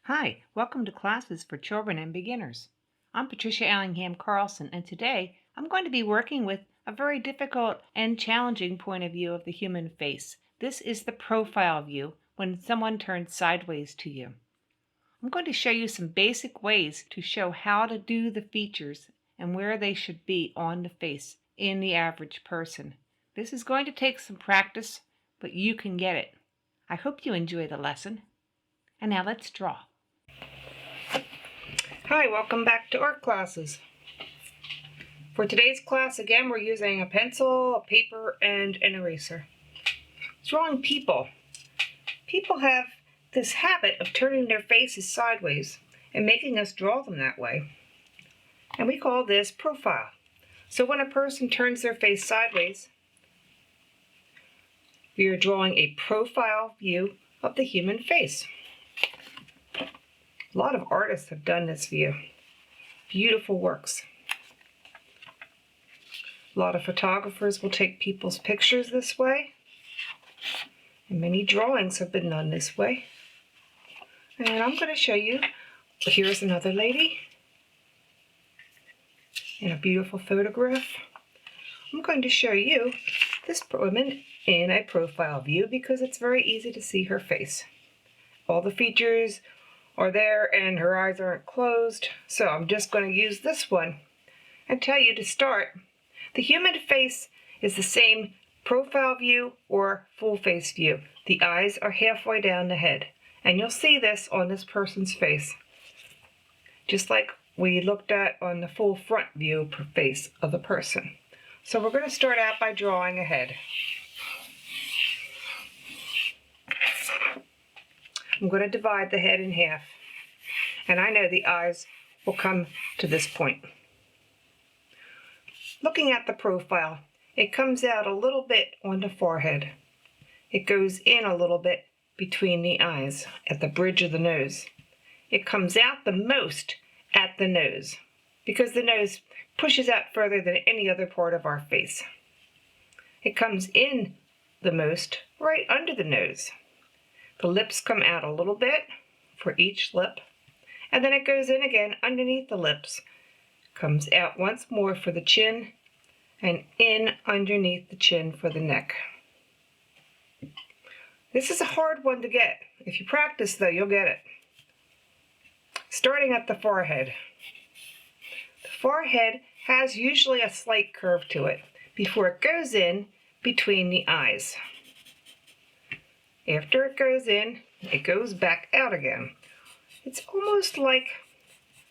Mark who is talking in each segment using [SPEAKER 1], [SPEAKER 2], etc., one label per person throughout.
[SPEAKER 1] Hi, welcome to Classes for Children and Beginners. I'm Patricia Allingham Carlson, and today I'm going to be working with a very difficult and challenging point of view of the human face. This is the profile view when someone turns sideways to you. I'm going to show you some basic ways to show how to do the features and where they should be on the face in the average person. This is going to take some practice, but you can get it. I hope you enjoy the lesson. And now let's draw. Hi, welcome back to art classes. For today's class, again, we're using a pencil, a paper, and an eraser. Drawing people. People have this habit of turning their faces sideways and making us draw them that way. And we call this profile. So when a person turns their face sideways, we are drawing a profile view of the human face. A lot of artists have done this view. Beautiful works. A lot of photographers will take people's pictures this way. And many drawings have been done this way. And I'm going to show you, here's another lady in a beautiful photograph. I'm going to show you this woman in a profile view because it's very easy to see her face. All the features are there and her eyes aren't closed, so I'm just going to use this one and tell you to start. The human face is the same profile view or full face view. The eyes are halfway down the head, and you'll see this on this person's face, just like we looked at on the full front view face of the person. So we're going to start out by drawing a head. I'm going to divide the head in half, and I know the eyes will come to this point. Looking at the profile, it comes out a little bit on the forehead. It goes in a little bit between the eyes at the bridge of the nose. It comes out the most at the nose because the nose pushes out further than any other part of our face. It comes in the most right under the nose. The lips come out a little bit for each lip, and then it goes in again underneath the lips, comes out once more for the chin, and in underneath the chin for the neck. This is a hard one to get. If you practice, though, you'll get it. Starting at the forehead. The forehead has usually a slight curve to it before it goes in between the eyes. After it goes in, it goes back out again. It's almost like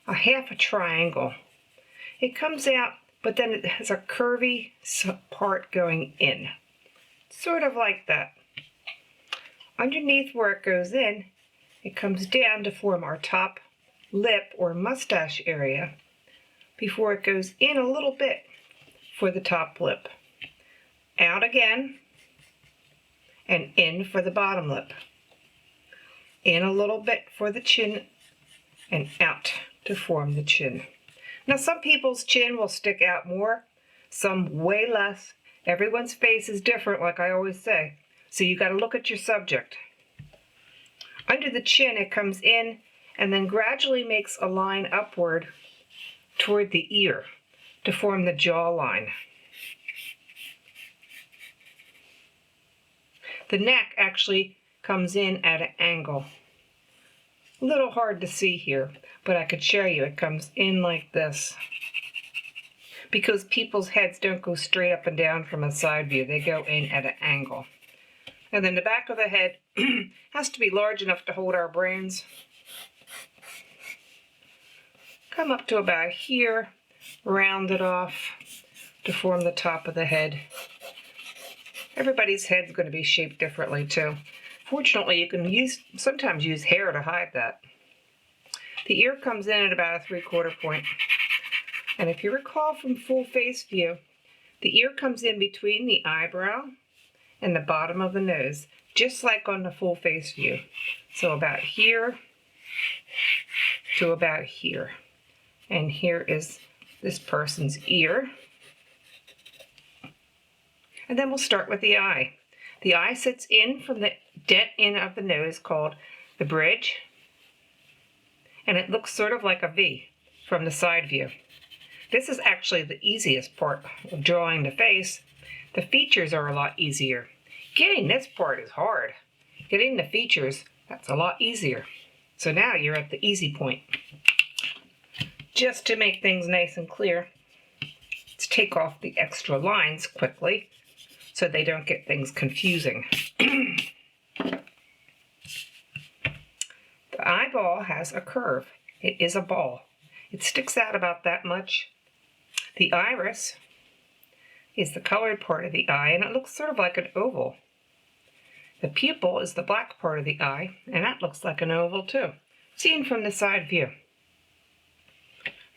[SPEAKER 1] a half a triangle. It comes out, but then it has a curvy part going in. Sort of like that. Underneath where it goes in, it comes down to form our top lip or mustache area before it goes in a little bit for the top lip. Out again, and in for the bottom lip. In a little bit for the chin, and out to form the chin. Now some people's chin will stick out more, some way less. Everyone's face is different, like I always say. So you got to look at your subject. Under the chin it comes in and then gradually makes a line upward toward the ear to form the jawline. The neck actually comes in at an angle. A little hard to see here, but I could show you. It comes in like this. Because people's heads don't go straight up and down from a side view. They go in at an angle. And then the back of the head has to be large enough to hold our brains. Come up to about here, round it off to form the top of the head. Everybody's head's going to be shaped differently too. Fortunately, you can sometimes use hair to hide that. The ear comes in at about a 3/4 point. And if you recall from full face view, the ear comes in between the eyebrow and the bottom of the nose, just like on the full face view. So about here to about here. And here is this person's ear. And then we'll start with the eye. The eye sits in from the dent in of the nose called the bridge. and it looks sort of like a V from the side view. This is actually the easiest part of drawing the face. The features are a lot easier. Getting this part is hard. Getting the features, that's a lot easier. So now you're at the easy point. Just to make things nice and clear, let's take off the extra lines quickly so they don't get things confusing. The eyeball has a curve. It is a ball. It sticks out about that much. The iris is the colored part of the eye, and it looks sort of like an oval. The pupil is the black part of the eye, and that looks like an oval too, seen from the side view.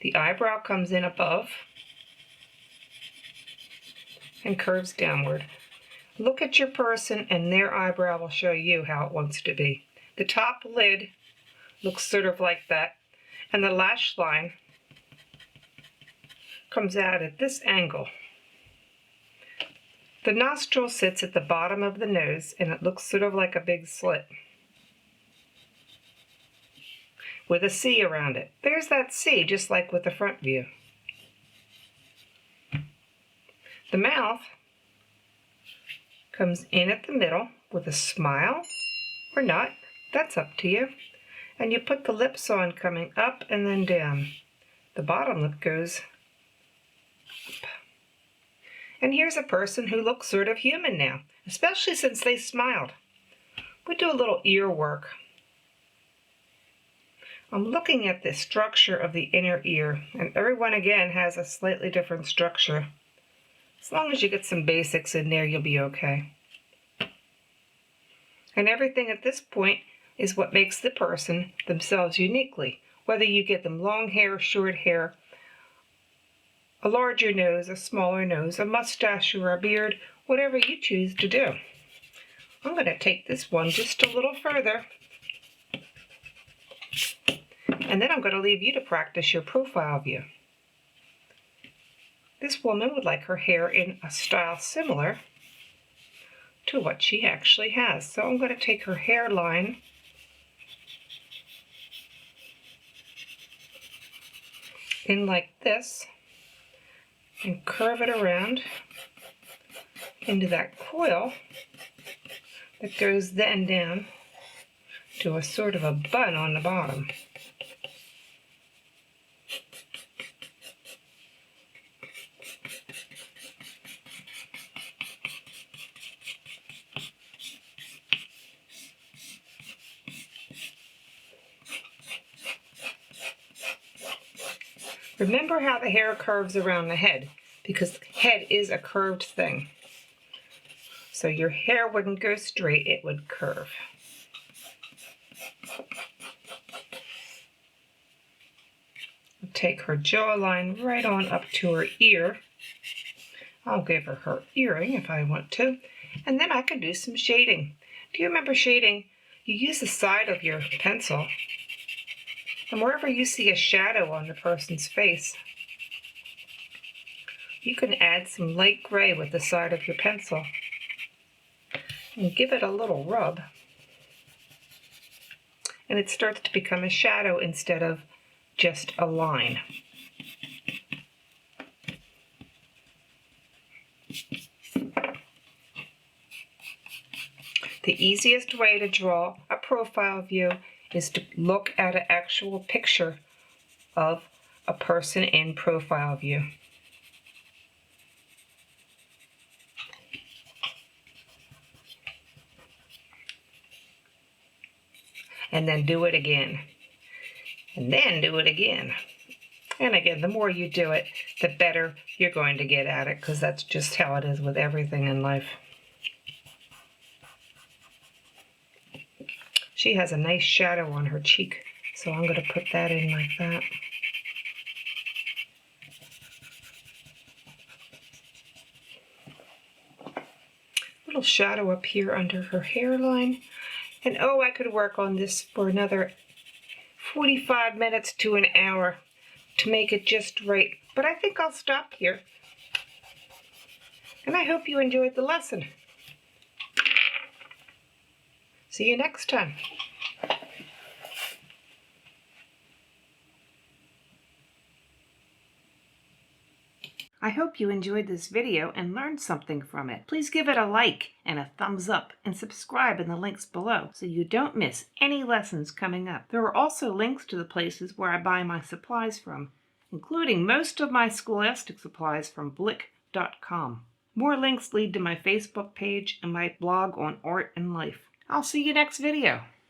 [SPEAKER 1] The eyebrow comes in above and curves downward. Look at your person, and their eyebrow will show you how it wants to be. The top lid looks sort of like that, and the lash line comes out at this angle. The nostril sits at the bottom of the nose, and it looks sort of like a big slit with a C around it. There's that C, just like with the front view. The mouth comes in at the middle with a smile or not. That's up to you. And you put the lips on coming up and then down. The bottom lip goes up. And here's a person who looks sort of human now, especially since they smiled. We do a little ear work. I'm looking at the structure of the inner ear, and everyone again has a slightly different structure. As long as you get some basics in there, you'll be okay. And everything at this point is what makes the person themselves uniquely, whether you get them long hair, short hair, a larger nose, a smaller nose, a mustache or a beard, whatever you choose to do. I'm going to take this one just a little further, and then I'm going to leave you to practice your profile view. This woman would like her hair in a style similar to what she actually has. So I'm going to take her hairline in like this and curve it around into that coil that goes then down to a sort of a bun on the bottom. Remember how the hair curves around the head, because the head is a curved thing. So your hair wouldn't go straight, it would curve. I'll take her jawline right on up to her ear. I'll give her her earring if I want to. And then I can do some shading. Do you remember shading? You use the side of your pencil, and wherever you see a shadow on the person's face, you can add some light gray with the side of your pencil and give it a little rub. And it starts to become a shadow instead of just a line. The easiest way to draw a profile view is to look at an actual picture of a person in profile view. And then do it again. And then do it again. And again, the more you do it, the better you're going to get at it, because that's just how it is with everything in life. She has a nice shadow on her cheek, so I'm going to put that in like that. Little shadow up here under her hairline. And oh, I could work on this for another 45 minutes to an hour to make it just right. But I think I'll stop here. And I hope you enjoyed the lesson. See you next time. I hope you enjoyed this video and learned something from it. Please give it a like and a thumbs up and subscribe in the links below so you don't miss any lessons coming up. There are also links to the places where I buy my supplies from, including most of my scholastic supplies from blick.com. More links lead to my Facebook page and my blog on art and life. I'll see you next video.